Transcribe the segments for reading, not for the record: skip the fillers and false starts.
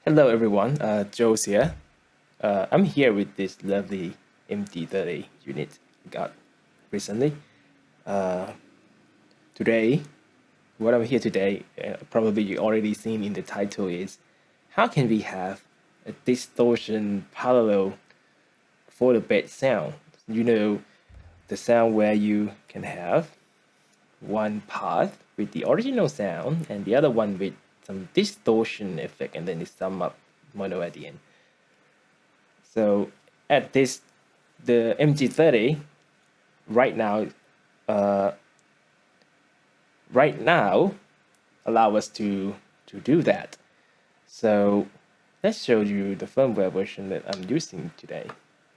Hello everyone, Joe's here. I'm here with this lovely MT30 unit I got recently. Today, what I'm here today, probably you already seen in the title, is how can we have a distortion parallel for the bed sound? You know, the sound where you can have one path with the original sound and the other one with some distortion effect, and then it sum up mono at the end. So at this, the MG30 right now, allow us to do that. So let's show you the firmware version that I'm using today.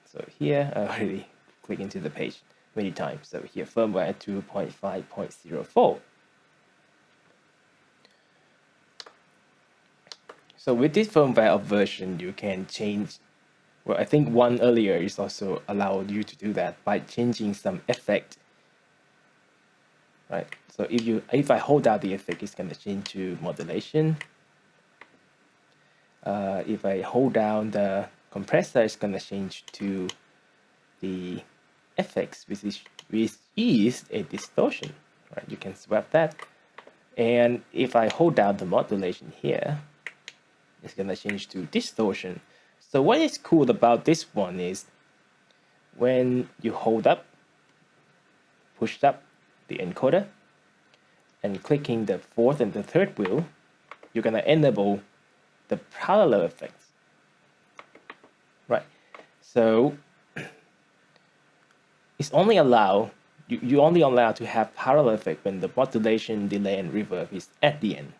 So here I already click into the page many times. So here firmware 2.5.04. So with this firmware version, you can change. Well, I think one earlier is also allowed you to do that by changing some effect. Right. So if I hold down the effect, it's gonna change to modulation. If I hold down the compressor, it's gonna change to the effects, which is a distortion. Right. You can swap that. And if I hold down the modulation here, it's gonna change to distortion. So what is cool about this one is when you hold up, push up the encoder, and clicking the fourth and the third wheel, you're gonna enable the parallel effects. Right. So it's only allowed, you only allow to have parallel effect when the modulation, delay, and reverb is at the end.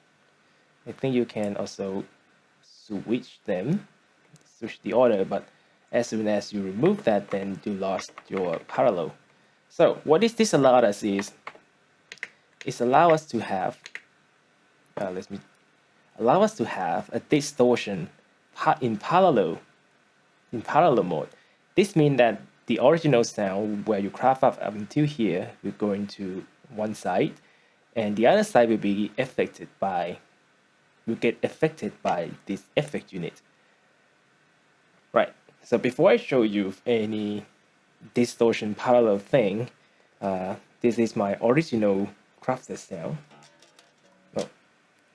I think you can also switch the order, but as soon as you remove that, then you lost your parallel. So what this allowed us is, it's allow us to have a distortion in parallel mode. This means that the original sound where you craft up until here will go into one side, and the other side will be get affected by this effect unit. Right. So before I show you any distortion parallel thing, this is my original crafted sound. Oh,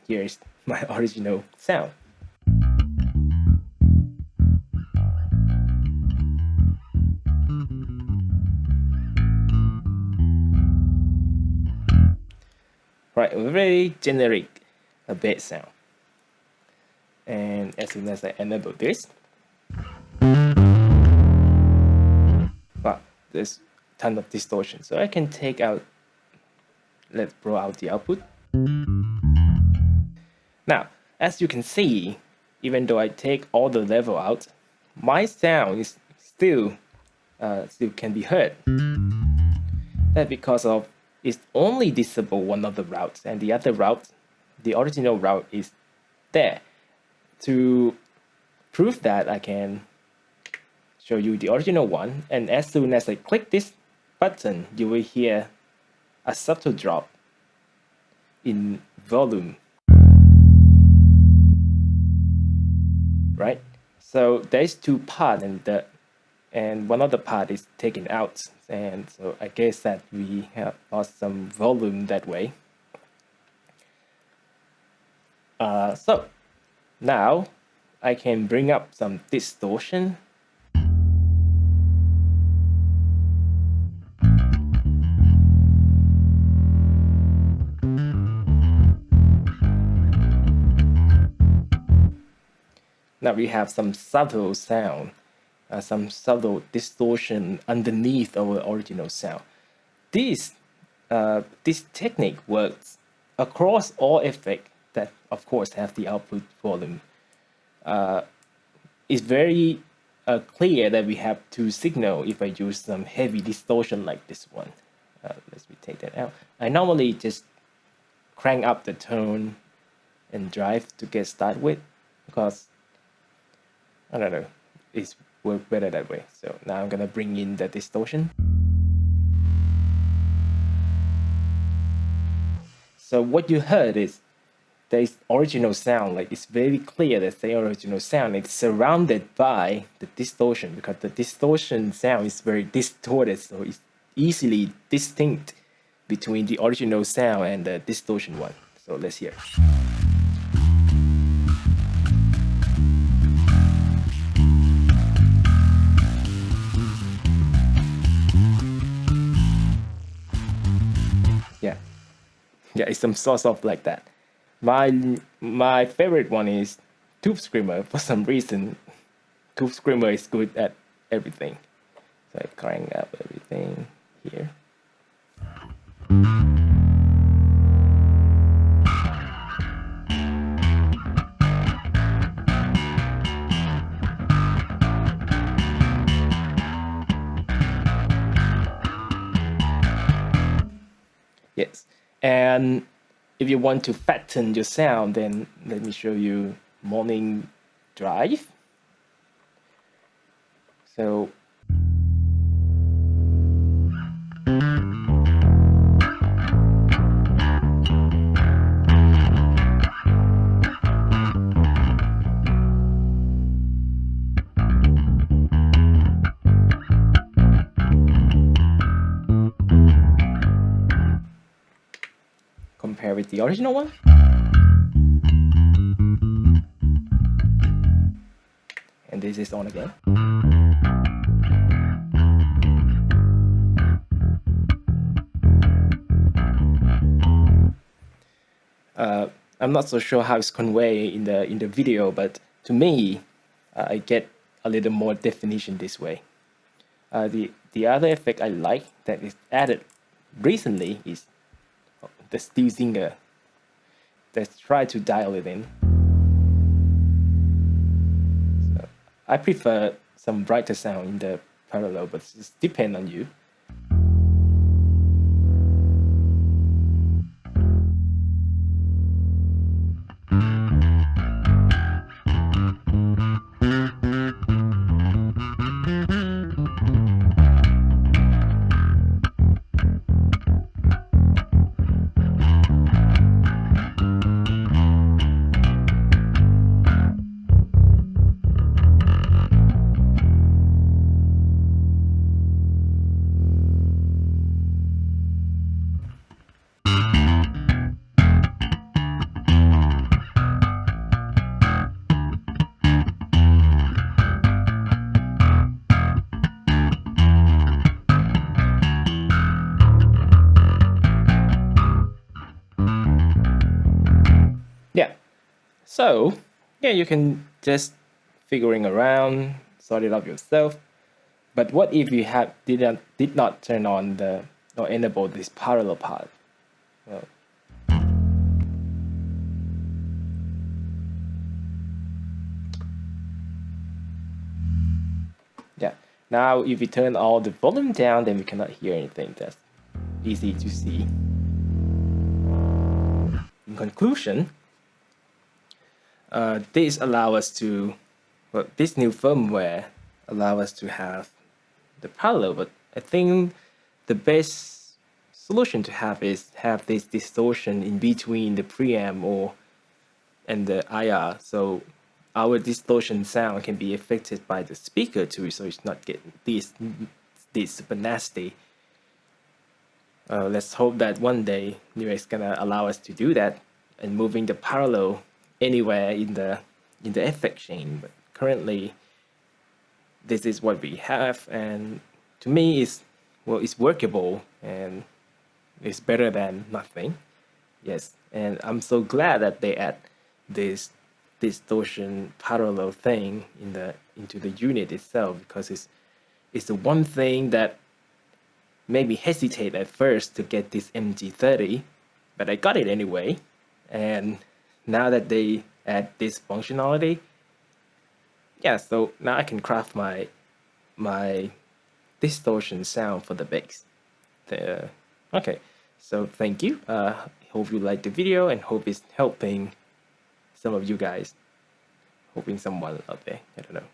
here is my original sound. Right, a very generic bed sound. And as soon as I enable this, well, there's a ton of distortion. So I can take out, let's blow out the output. Now, as you can see, even though I take all the level out, my sound is still can be heard. That's because of it's only disable one of the routes, and the other route, the original route, is there. To prove that, I can show you the original one, and as soon as I click this button, you will hear a subtle drop in volume. Right? So there's two parts, and one of the part is taken out, and so I guess that we have lost some volume that way. So now I can bring up some distortion. Now we have some subtle sound, some subtle distortion underneath our original sound. This technique works across all effects that, of course, have the output volume. It's very clear that we have two signals if I use some heavy distortion like this one. Let me take that out. I normally just crank up the tone and drive to get started with, because I don't know, it's work better that way. So now I'm gonna bring in the distortion. So what you heard is there's original sound, like it's very clear that the original sound, it's surrounded by the distortion, because the distortion sound is very distorted, so it's easily distinct between the original sound and the distortion one. So let's hear. Yeah, yeah, it's some sort of like that. My favorite one is Tube Screamer. For some reason, Tube Screamer is good at everything. So I crank up everything here. Yes, and if you want to fatten your sound, then let me show you morning drive. So compare with the original one. And this is on again. I'm not so sure how it's conveyed in the video, but to me, I get a little more definition this way. The other effect I like that is added recently is the steel zinger. Let's try to dial it in. So I prefer some brighter sound in the parallel, but it depends on you. Yeah, so yeah, you can just figuring around, sort it out yourself. But what if you did not turn on the or enable this parallel path? Well, yeah. Now, if we turn all the volume down, then we cannot hear anything. That's easy to see. In conclusion, this allow us to, well, this new firmware allow us to have the parallel, but I think the best solution to have is have this distortion in between the preamp and the IR, so our distortion sound can be affected by the speaker too, so it's not getting this super nasty. Let's hope that one day NUX gonna allow us to do that and moving the parallel anywhere in the effect chain. But currently, this is what we have, and to me, it's workable and it's better than nothing. Yes, and I'm so glad that they add this distortion parallel thing into the unit itself, because it's the one thing that made me hesitate at first to get this MG30, but I got it anyway. And now that they add this functionality, yeah, so now I can craft my distortion sound for the bass. Okay, so thank you. Hope you liked the video and hope it's helping some of you guys, hoping someone out there, I don't know.